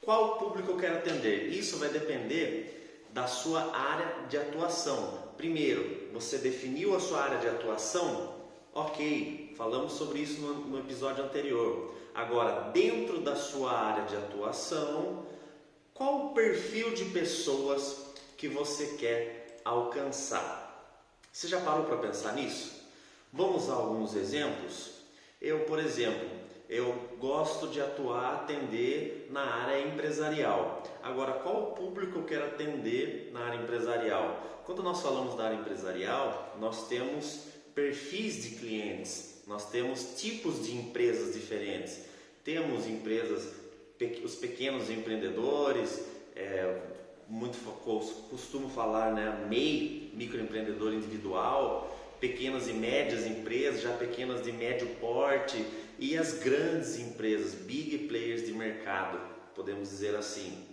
qual público eu quero atender? Isso vai depender da sua área de atuação. Primeiro, você definiu a sua área de atuação? Ok, falamos sobre isso no episódio anterior. Agora, dentro da sua área de atuação, qual o perfil de pessoas que você quer alcançar? Você já parou para pensar nisso? Vamos usar alguns exemplos? Por exemplo, eu gosto de atuar, atender na área empresarial. Agora, qual o público eu quero atender na área empresarial? Quando nós falamos da área empresarial, nós temos perfis de clientes, nós temos tipos de empresas diferentes. Temos empresas, os pequenos empreendedores, costumo falar, né, MEI, microempreendedor individual, pequenas e médias empresas, já pequenas de médio porte, e as grandes empresas, big players de mercado, podemos dizer assim.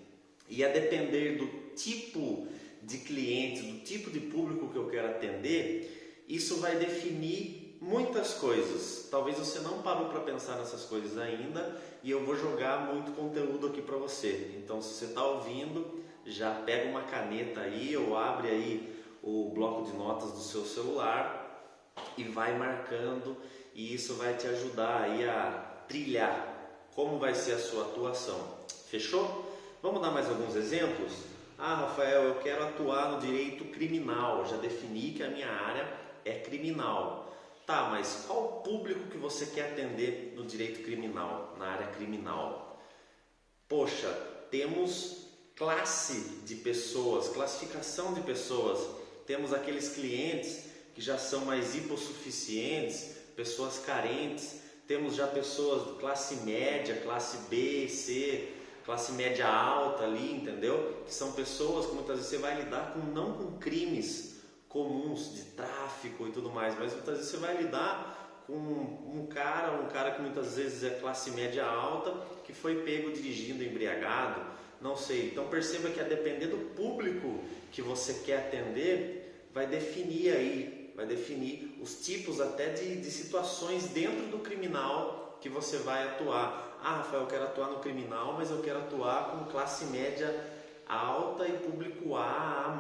E a depender do tipo de cliente, do tipo de público que eu quero atender, isso vai definir muitas coisas. Talvez você não parou para pensar nessas coisas ainda, e eu vou jogar muito conteúdo aqui para você. Então, se você está ouvindo, já pega uma caneta aí ou abre aí o bloco de notas do seu celular e vai marcando, e isso vai te ajudar aí a trilhar como vai ser a sua atuação. Fechou? Vamos dar mais alguns exemplos? Rafael, eu quero atuar no direito criminal. Já defini que a minha área é criminal. Tá, mas qual o público que você quer atender no direito criminal, na área criminal? Poxa, temos classe de pessoas, classificação de pessoas. Temos aqueles clientes que já são mais hipossuficientes, pessoas carentes. Temos já pessoas de classe média, classe B, C, classe média alta ali, entendeu? Que são pessoas que muitas vezes você vai lidar não com crimes comuns de tráfico e tudo mais, mas muitas vezes você vai lidar com um cara que muitas vezes é classe média alta, que foi pego dirigindo embriagado, não sei. Então perceba que a depender do público que você quer atender, vai definir os tipos até de situações dentro do criminal que você vai atuar. Rafael, eu quero atuar no criminal, mas eu quero atuar com classe média alta e público A+.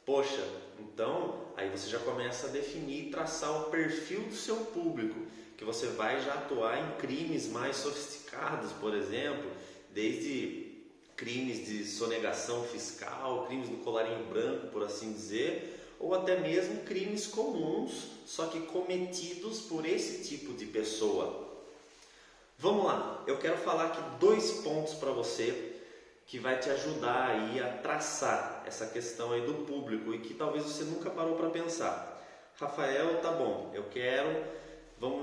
Poxa, então aí você já começa a definir e traçar o perfil do seu público, que você vai já atuar em crimes mais sofisticados, por exemplo, desde crimes de sonegação fiscal, crimes do colarinho branco, por assim dizer, ou até mesmo crimes comuns, só que cometidos por esse tipo de pessoa. Vamos lá, eu quero falar aqui 2 pontos para você que vai te ajudar aí a traçar essa questão aí do público e que talvez você nunca parou para pensar. Rafael, tá bom,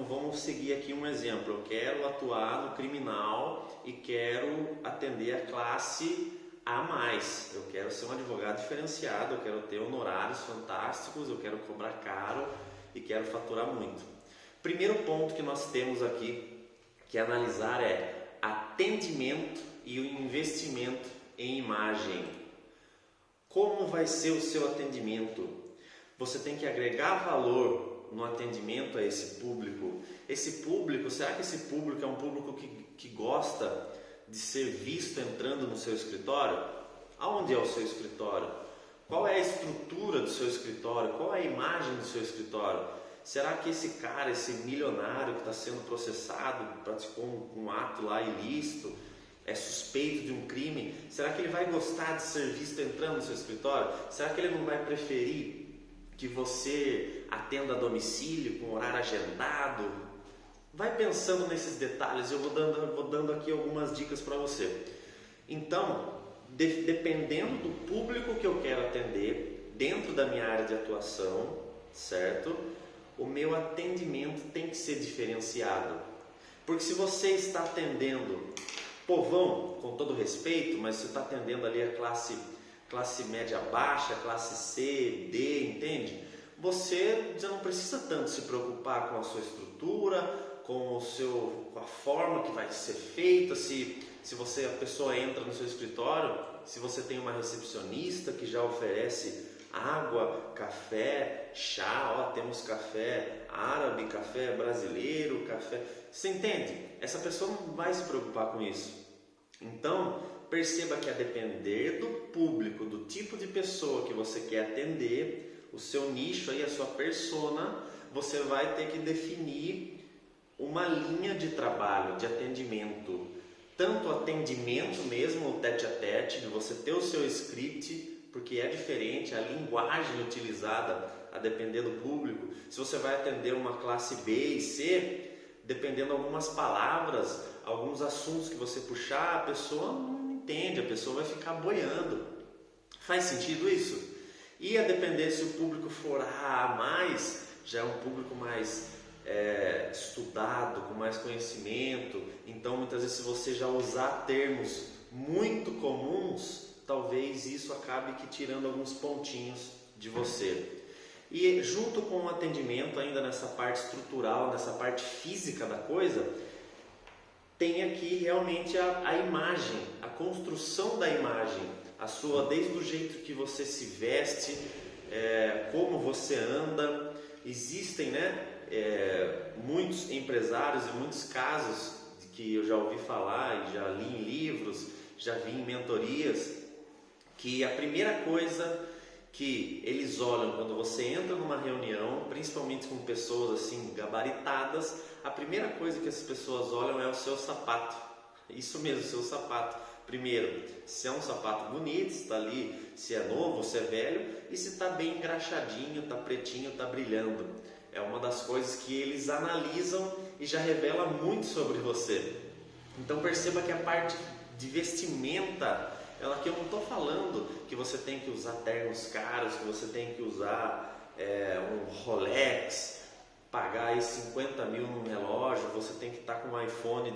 vamos seguir aqui um exemplo. Eu quero atuar no criminal e quero atender a classe A+. Eu quero ser um advogado diferenciado, eu quero ter honorários fantásticos, eu quero cobrar caro e quero faturar muito. Primeiro ponto que nós temos aqui que analisar é atendimento e o investimento em imagem. Como vai ser o seu atendimento? Você tem que agregar valor no atendimento a esse público. Será que esse público é um público que gosta de ser visto entrando no seu escritório? Aonde é o seu escritório? Qual é a estrutura do seu escritório? Qual é a imagem do seu escritório? Será que esse cara, esse milionário que está sendo processado, praticou um ato lá ilícito, é suspeito de um crime, será que ele vai gostar de ser visto entrando no seu escritório? Será que ele não vai preferir que você atenda a domicílio com horário agendado? Vai pensando nesses detalhes, eu vou dando aqui algumas dicas para você. Então, dependendo do público que eu quero atender, dentro da minha área de atuação, certo? O meu atendimento tem que ser diferenciado. Porque se você está atendendo povão, com todo respeito, mas você está atendendo ali a classe média baixa, classe C, D, entende? Você já não precisa tanto se preocupar com a sua estrutura, com a forma que vai ser feita, se a pessoa entra no seu escritório, se você tem uma recepcionista que já oferece água, café, chá, temos café árabe, café brasileiro, café... Você entende? Essa pessoa não vai se preocupar com isso. Então, perceba que a depender do público, do tipo de pessoa que você quer atender, o seu nicho aí, a sua persona, você vai ter que definir uma linha de trabalho, de atendimento. Tanto atendimento mesmo, o tete-a-tete, de você ter o seu script, porque é diferente a linguagem utilizada a depender do público. Se você vai atender uma classe B e C, dependendo de algumas palavras, alguns assuntos que você puxar, a pessoa não entende, a pessoa vai ficar boiando. Faz sentido isso? E a depender se o público for A mais, já é um público mais estudado, com mais conhecimento. Então muitas vezes, se você já usar termos muito comuns, talvez isso acabe que tirando alguns pontinhos de você. E junto com o atendimento, ainda nessa parte estrutural, nessa parte física da coisa, tem aqui realmente a imagem, a construção da imagem, a sua, desde o jeito que você se veste, como você anda. Existem, muitos empresários e muitos casos que eu já ouvi falar e já li em livros, já vi em mentorias, que a primeira coisa que eles olham quando você entra numa reunião, principalmente com pessoas assim gabaritadas, a primeira coisa que essas pessoas olham é o seu sapato. Isso mesmo, o seu sapato. Primeiro, se é um sapato bonito, se está ali, se é novo, se é velho, e se está bem engraxadinho, está pretinho, está brilhando. É uma das coisas que eles analisam e já revela muito sobre você. Então perceba que a parte de vestimenta, ela que eu não estou falando que você tem que usar ternos caros, que você tem que usar um Rolex, pagar aí 50 mil num relógio, você tem que estar com um iPhone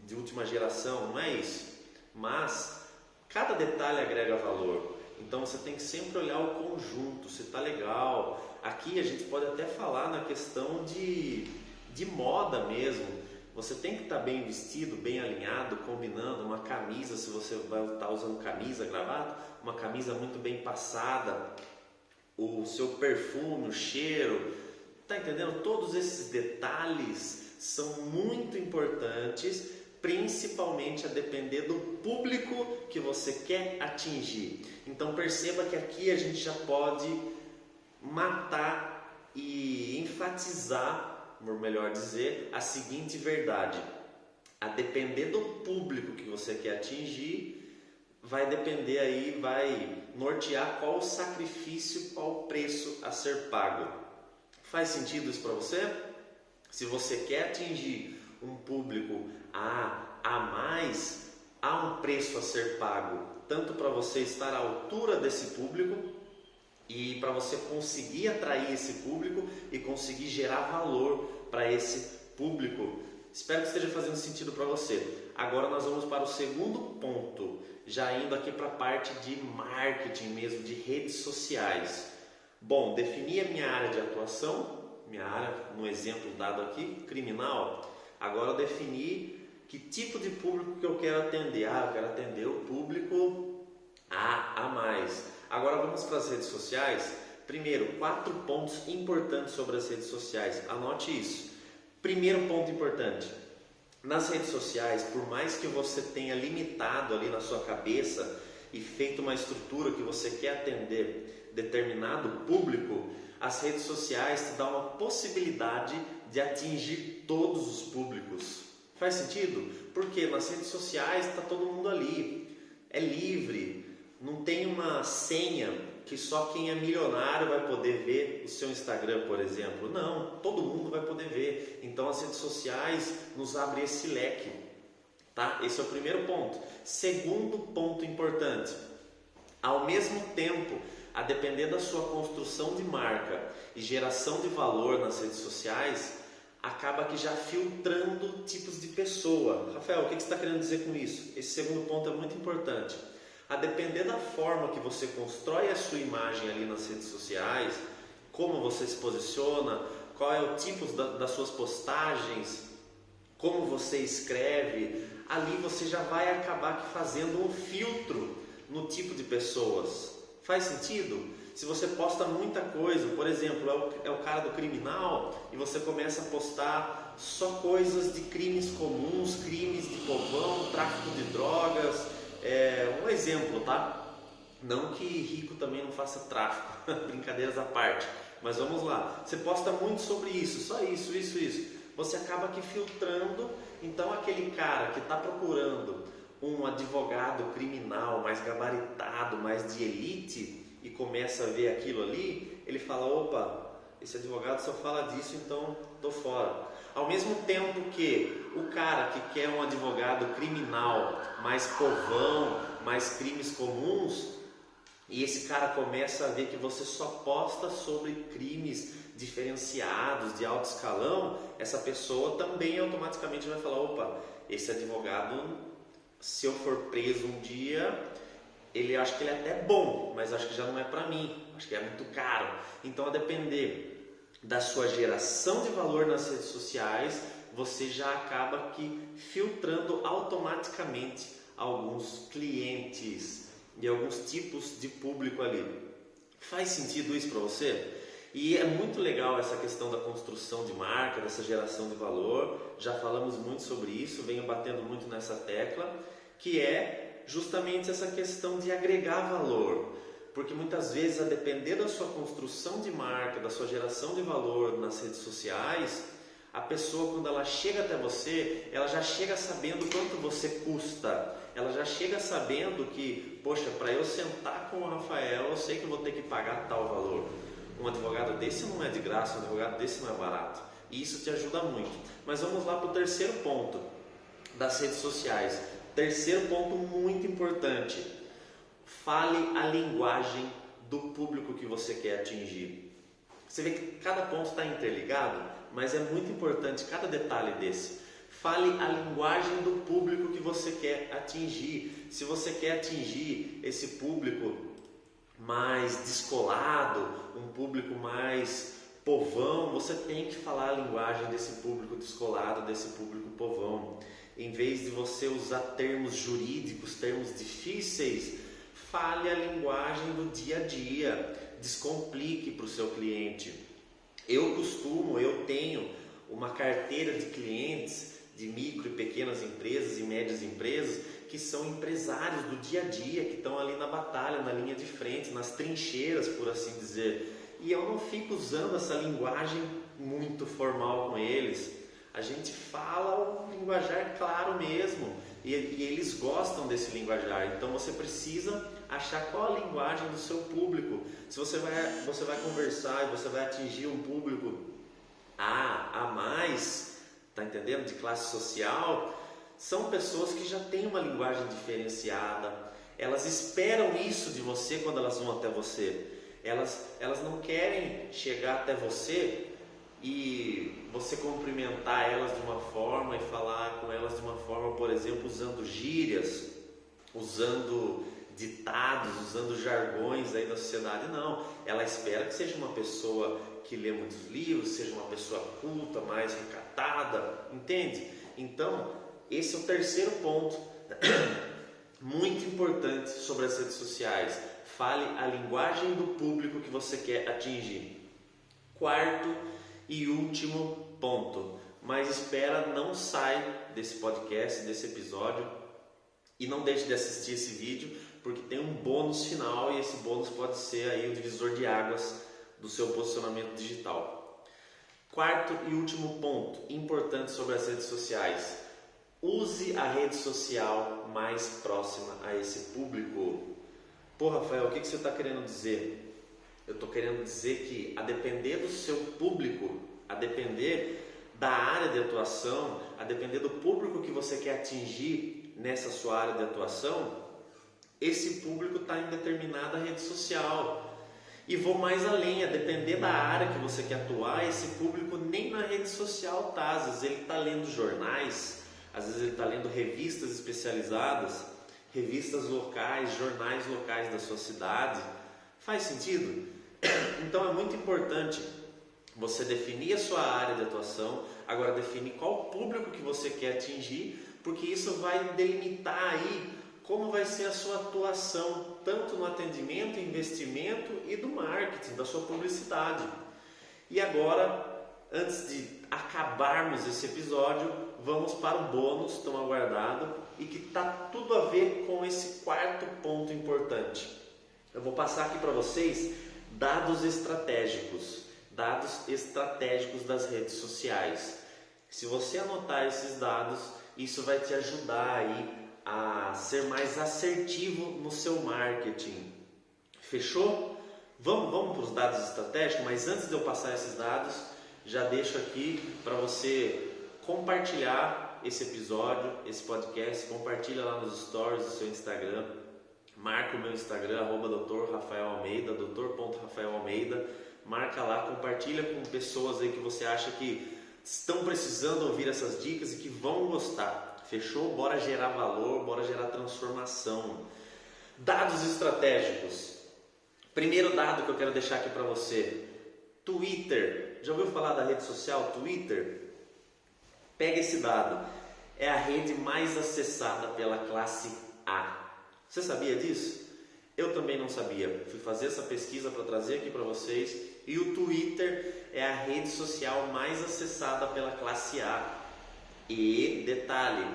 de última geração, não é isso. Mas cada detalhe agrega valor, então você tem que sempre olhar o conjunto, se está legal. Aqui a gente pode até falar na questão de moda mesmo. Você tem que estar bem vestido, bem alinhado, combinando uma camisa, se você vai estar usando camisa, gravata, uma camisa muito bem passada, o seu perfume, o cheiro, tá entendendo? Todos esses detalhes são muito importantes, principalmente a depender do público que você quer atingir. Então perceba que aqui a gente já pode matar e enfatizar, por melhor dizer, a seguinte verdade: a depender do público que você quer atingir, vai depender aí, vai nortear qual o sacrifício, qual o preço a ser pago. Faz sentido isso para você? Se você quer atingir um público a mais, há um preço a ser pago, tanto para você estar à altura desse público e para você conseguir atrair esse público e conseguir gerar valor para esse público. Espero que esteja fazendo sentido para você. Agora nós vamos para o segundo ponto, já indo aqui para a parte de marketing mesmo, de redes sociais. Bom, defini a minha área de atuação, minha área, no exemplo dado aqui, criminal. Agora eu defini que tipo de público que eu quero atender. Eu quero atender o público a mais. Agora vamos para as redes sociais. Primeiro, 4 pontos importantes sobre as redes sociais. Anote isso. Primeiro ponto importante. Nas redes sociais, por mais que você tenha limitado ali na sua cabeça e feito uma estrutura que você quer atender determinado público, as redes sociais te dão uma possibilidade de atingir todos os públicos. Faz sentido? Porque nas redes sociais está todo mundo ali. É livre. Não tem uma senha que só quem é milionário vai poder ver o seu Instagram, por exemplo. Não, todo mundo vai poder ver. Então as redes sociais nos abrem esse leque, tá? Esse é o primeiro ponto. Segundo ponto importante: ao mesmo tempo, a depender da sua construção de marca e geração de valor nas redes sociais, acaba que já filtrando tipos de pessoa. Rafael, o que você está querendo dizer com isso? Esse segundo ponto é muito importante. A depender da forma que você constrói a sua imagem ali nas redes sociais, como você se posiciona, qual é o tipo das suas postagens, como você escreve, ali você já vai acabar fazendo um filtro no tipo de pessoas. Faz sentido? se você posta muita coisa, por exemplo, é o cara do criminal e você começa a postar só coisas de crimes comuns, crimes de povão, tráfico de drogas, um exemplo, tá? Não que rico também não faça tráfico, brincadeiras à parte, mas vamos lá, você posta muito sobre isso, só isso, você acaba aqui filtrando, então aquele cara que está procurando um advogado criminal mais gabaritado, mais de elite, e começa a ver aquilo ali, ele fala, opa, esse advogado só fala disso, então tô fora. Ao mesmo tempo que o cara que quer um advogado criminal, mais povão, mais crimes comuns, e esse cara começa a ver que você só posta sobre crimes diferenciados, de alto escalão, essa pessoa também automaticamente vai falar, opa, esse advogado, se eu for preso um dia, ele acha que ele é até bom, mas acho que já não é para mim, acho que é muito caro. Então, a depender da sua geração de valor nas redes sociais, você já acaba aqui filtrando automaticamente alguns clientes e alguns tipos de público ali. Faz sentido isso para você? E é muito legal essa questão da construção de marca, dessa geração de valor. Já falamos muito sobre isso, venho batendo muito nessa tecla, que é justamente essa questão de agregar valor. Porque muitas vezes, a depender da sua construção de marca, da sua geração de valor nas redes sociais, a pessoa, quando ela chega até você, ela já chega sabendo quanto você custa. Ela já chega sabendo que, poxa, para eu sentar com o Rafael, eu sei que eu vou ter que pagar tal valor. Um advogado desse não é de graça, um advogado desse não é barato. E isso te ajuda muito. Mas vamos lá para o terceiro ponto das redes sociais. Terceiro ponto muito importante. Fale a linguagem do público que você quer atingir. Você vê que cada ponto está interligado, mas é muito importante cada detalhe desse. Fale a linguagem do público que você quer atingir. Se você quer atingir esse público mais descolado, um público mais povão, você tem que falar a linguagem desse público descolado, desse público povão. Em vez de você usar termos jurídicos, termos difíceis, fale a linguagem do dia a dia, descomplique para o seu cliente. Eu tenho uma carteira de clientes de micro e pequenas empresas e médias empresas que são empresários do dia a dia, que estão ali na batalha, na linha de frente, nas trincheiras, por assim dizer. E eu não fico usando essa linguagem muito formal com eles. A gente fala um linguajar claro mesmo, e eles gostam desse linguajar. Então você precisa achar qual a linguagem do seu público. Se você vai conversar e você vai atingir um público a mais, tá entendendo? De classe social, são pessoas que já têm uma linguagem diferenciada. Elas esperam isso de você quando elas vão até você. Elas não querem chegar até você e você cumprimentar elas de uma forma e falar com elas de uma forma, por exemplo, usando gírias, usando ditados, usando jargões aí da sociedade. Não, ela espera que seja uma pessoa que lê muitos livros, seja uma pessoa culta, mais recatada, entende? Então, esse é o terceiro ponto muito importante sobre as redes sociais. Fale a linguagem do público que você quer atingir. Quarto e último ponto, mas espera, não sai desse podcast, desse episódio, e não deixe de assistir esse vídeo, porque tem um bônus final, e esse bônus pode ser aí o divisor de águas do seu posicionamento digital. Quarto e último ponto importante sobre as redes sociais: use a rede social mais próxima a esse público. Pô, Rafael, o que você está querendo dizer? Eu estou querendo dizer que, a depender do seu público, a depender da área de atuação, a depender do público que você quer atingir nessa sua área de atuação, esse público está em determinada rede social. E vou mais além, a depender da área que você quer atuar, esse público nem na rede social está. Às vezes ele está lendo jornais, às vezes ele está lendo revistas especializadas, revistas locais, jornais locais da sua cidade. Faz sentido? Então é muito importante você definir a sua área de atuação, agora definir qual público que você quer atingir, porque isso vai delimitar aí como vai ser a sua atuação, tanto no atendimento, investimento e do marketing, da sua publicidade. E agora, antes de acabarmos esse episódio, vamos para o bônus tão aguardado e que está tudo a ver com esse quarto ponto importante. Eu vou passar aqui para vocês dados estratégicos das redes sociais. Se você anotar esses dados, isso vai te ajudar aí a ser mais assertivo no seu marketing. Fechou? Vamos para os dados estratégicos, mas antes de eu passar esses dados, já deixo aqui para você compartilhar esse episódio, esse podcast, compartilha lá nos stories do seu Instagram, marca o meu Instagram, @Dr. Rafael Almeida, Dr.RafaelAlmeida, marca lá, compartilha com pessoas aí que você acha que estão precisando ouvir essas dicas e que vão gostar. Fechou? Bora gerar valor, bora gerar transformação. Dados estratégicos. Primeiro dado que eu quero deixar aqui para você. Twitter. Já ouviu falar da rede social Twitter? Pega esse dado. É a rede mais acessada pela classe A. Você sabia disso? Eu também não sabia. Fui fazer essa pesquisa para trazer aqui para vocês. E o Twitter é a rede social mais acessada pela classe A. E, detalhe,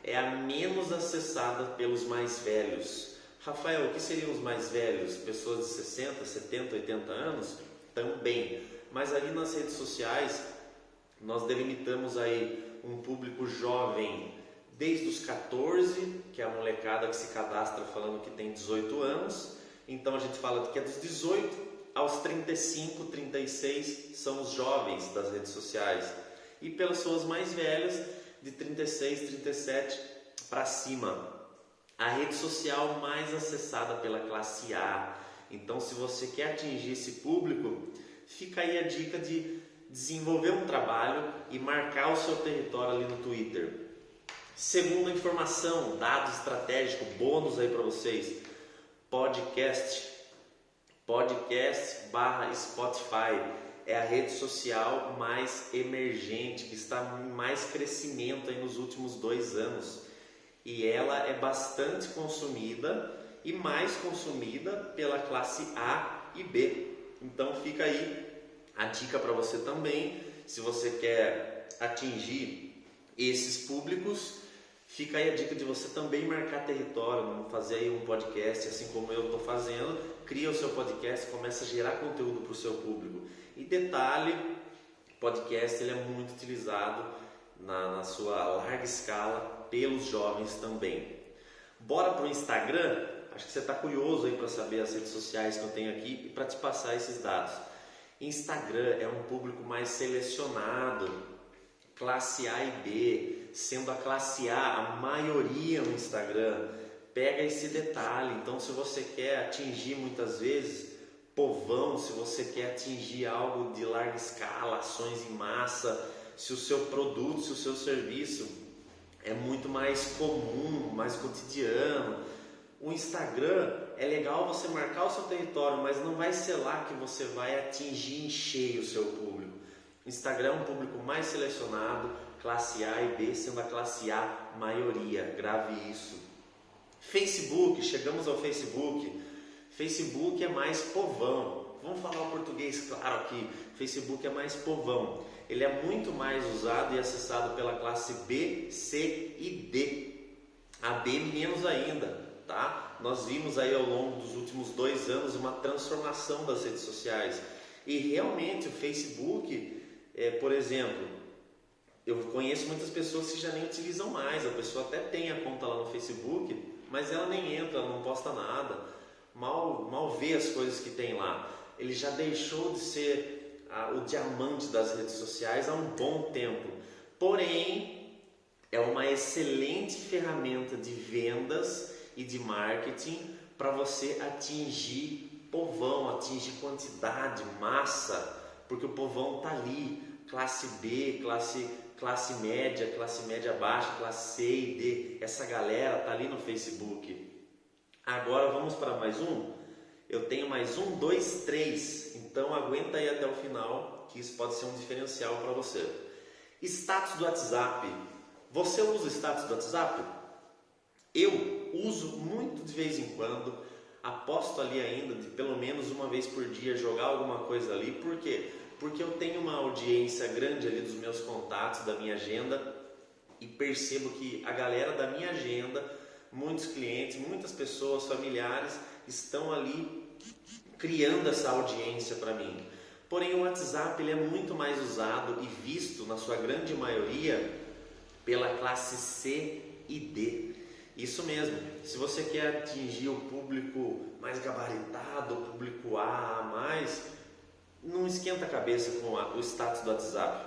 é a menos acessada pelos mais velhos. Rafael, o que seriam os mais velhos? Pessoas de 60, 70, 80 anos? Também. Mas ali nas redes sociais, nós delimitamos aí um público jovem, desde os 14, que é a molecada que se cadastra falando que tem 18 anos. Então a gente fala que é dos 18 aos 35, 36 são os jovens das redes sociais. E pelas pessoas mais velhas, de 36, 37 para cima. A rede social mais acessada pela classe A. Então, se você quer atingir esse público, fica aí a dica de desenvolver um trabalho e marcar o seu território ali no Twitter. Segunda informação, dado estratégico, bônus aí para vocês. Podcast /Spotify é a rede social mais emergente, que está em mais crescimento aí nos últimos 2 anos. E ela é bastante consumida e mais consumida pela classe A e B. Então fica aí a dica para você também, se você quer atingir esses públicos, fica aí a dica de você também marcar território, fazer aí um podcast, assim como eu estou fazendo, cria o seu podcast, começa a gerar conteúdo para o seu público. E detalhe, podcast ele é muito utilizado na sua larga escala pelos jovens também. Bora para o Instagram? Acho que você está curioso aí para saber as redes sociais que eu tenho aqui e para te passar esses dados. Instagram é um público mais selecionado, classe A e B, sendo a classe A a maioria no Instagram. Pega esse detalhe. Então, se você quer atingir muitas vezes povão, se você quer atingir algo de larga escala, ações em massa, se o seu produto, se o seu serviço é muito mais comum, mais cotidiano, o Instagram é legal você marcar o seu território, mas não vai ser lá que você vai atingir em cheio o seu público. O Instagram é um público mais selecionado, classe A e B, sendo a classe A maioria, grave isso. Facebook, chegamos ao Facebook. Facebook é mais povão. Vamos falar o português claro aqui. Facebook é mais povão. Ele é muito mais usado e acessado pela classe B, C e D. A B menos ainda, tá? Nós vimos aí ao longo dos últimos 2 anos uma transformação das redes sociais. E realmente o Facebook, por exemplo, eu conheço muitas pessoas que já nem utilizam mais. A pessoa até tem a conta lá no Facebook, mas ela nem entra, ela não posta nada. Mal vê as coisas que tem lá. Ele já deixou de ser o diamante das redes sociais há um bom tempo. Porém, é uma excelente ferramenta de vendas e de marketing para você atingir povão, atingir quantidade, massa, porque o povão está ali, classe B, classe média baixa, classe C e D, essa galera está ali no Facebook. Agora vamos para mais um. Eu tenho mais 1, 2, 3, então aguenta aí até o final, que isso pode ser um diferencial para você. Status do WhatsApp. Você usa o status do WhatsApp? Eu uso muito de vez em quando, aposto ali ainda de pelo menos uma vez por dia jogar alguma coisa ali. Por quê? Porque eu tenho uma audiência grande ali dos meus contatos, da minha agenda, e percebo que a galera da minha agenda, muitos clientes, muitas pessoas, familiares, estão ali criando essa audiência para mim. Porém, o WhatsApp ele é muito mais usado e visto, na sua grande maioria, pela classe C e D. Isso mesmo, se você quer atingir o público mais gabaritado, o público A+, não esquenta a cabeça com o status do WhatsApp.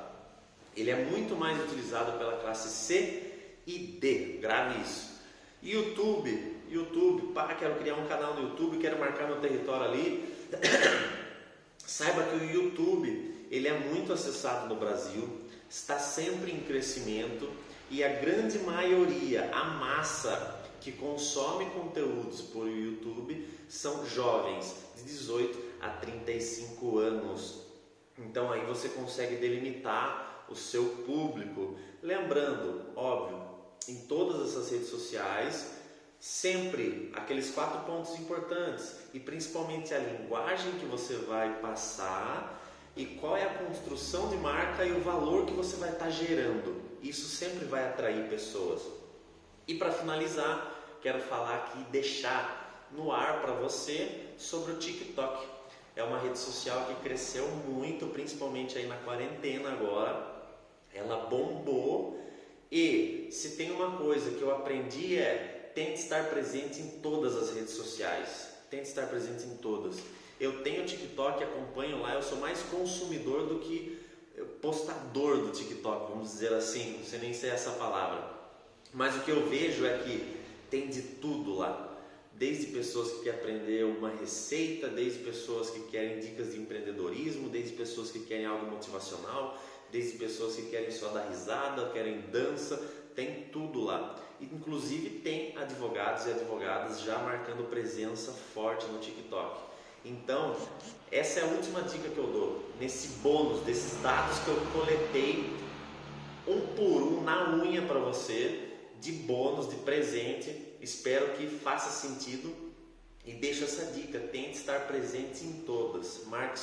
Ele é muito mais utilizado pela classe C e D, grave isso. YouTube, pá, quero criar um canal no YouTube, quero marcar meu território ali. Saiba que o YouTube, ele é muito acessado no Brasil, está sempre em crescimento e a grande maioria, a massa que consome conteúdos por YouTube são jovens de 18 a 35 anos. Então aí você consegue delimitar o seu público. Lembrando, óbvio, em todas essas redes sociais, sempre aqueles 4 pontos importantes e principalmente a linguagem que você vai passar e qual é a construção de marca e o valor que você vai estar gerando. Isso sempre vai atrair pessoas. E para finalizar, quero falar aqui, deixar no ar para você sobre o TikTok. É uma rede social que cresceu muito, principalmente aí na quarentena agora. Ela bombou e se tem uma coisa que eu aprendi tente estar presente em todas as redes sociais. Tente estar presente em todas. Eu tenho TikTok, acompanho lá, eu sou mais consumidor do que postador do TikTok, vamos dizer assim, não sei nem se é essa palavra. Mas o que eu vejo é que tem de tudo lá. Desde pessoas que querem aprender uma receita, desde pessoas que querem dicas de empreendedorismo, desde pessoas que querem algo motivacional, desde pessoas que querem só dar risada, querem dança, tem tudo lá. Inclusive tem advogados e advogadas já marcando presença forte no TikTok. Então, essa é a última dica que eu dou, nesse bônus, desses dados que eu coletei, um por um, na unha para você, de bônus, de presente. Espero que faça sentido e deixo essa dica, tente estar presente em todas. Marque